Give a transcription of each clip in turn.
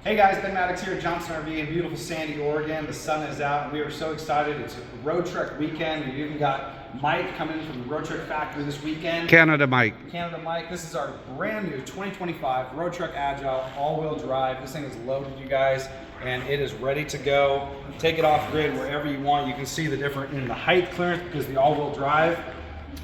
Hey guys, Ben Maddox here at Johnson RV in beautiful Sandy, Oregon. The sun is out and we are so excited. It's a Roadtrek weekend. We've even got Mike coming in from the Roadtrek factory this weekend. Canada Mike. This is our brand new 2025 Roadtrek Agile all-wheel drive. This thing is loaded, you guys, and it is ready to go. Take it off grid wherever you want. You can see the difference in the height clearance because the all-wheel drive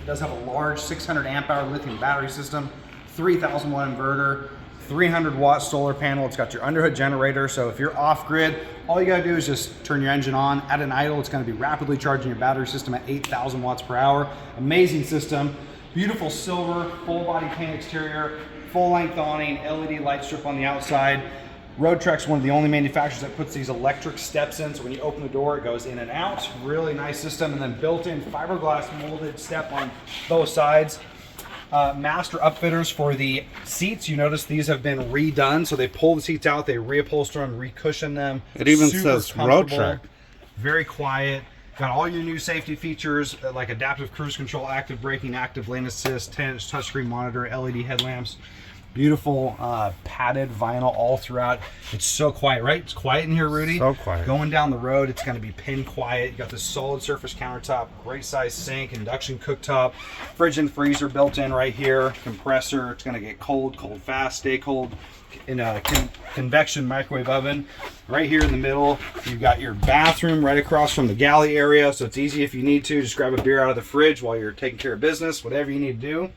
does have a large 600 amp hour lithium battery system, 3,000 watt inverter, 300 watt solar panel. It's got your underhood generator, so if you're off grid, all you gotta do is just turn your engine on. At an idle, it's gonna be rapidly charging your battery system at 8,000 watts per hour. Amazing system. Beautiful silver, full body paint exterior, full length awning, LED light strip on the outside. Roadtrek's one of the only manufacturers that puts these electric steps in, so when you open the door, it goes in and out. Really nice system, and then built-in fiberglass molded step on both sides. Master upfitters for the seats. You notice these have been redone, so they pull the seats out, they reupholster them, recushion them. It even Super says comfortable, Roadtrek. very quiet. Got all your new safety features like adaptive cruise control, active braking, active lane assist, 10-inch touchscreen monitor, LED headlamps. Beautiful padded vinyl all throughout. It's so quiet, right? It's quiet in here, Rudy. So quiet. Going down the road, it's going to be pin quiet. You got this solid surface countertop, great size sink, induction cooktop, fridge and freezer built in right here, compressor. It's going to get cold fast, stay cold. In a convection microwave oven. Right here in the middle, you've got your bathroom right across from the galley area, so it's easy if you need to. Just grab a beer out of the fridge while you're taking care of business, whatever you need to do.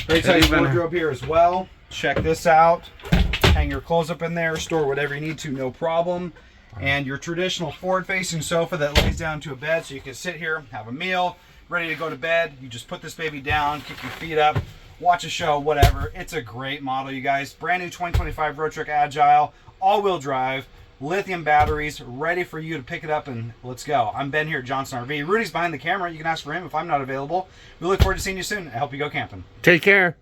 Great size wardrobe here as well. Check this out. Hang your clothes up in there, store whatever you need to, no problem. And your traditional forward-facing sofa that lays down to a bed, so you can sit here, have a meal, ready to go to bed. You just put this baby down, kick your feet up, watch a show, whatever. It's a great model, you guys. Brand new 2025 Roadtrek Agile, all-wheel drive, lithium batteries, ready for you to pick it up and let's go. I'm Ben here at Johnson RV. Rudy's behind the camera. You can ask for him if I'm not available. We look forward to seeing you soon. I hope you go camping. Take care.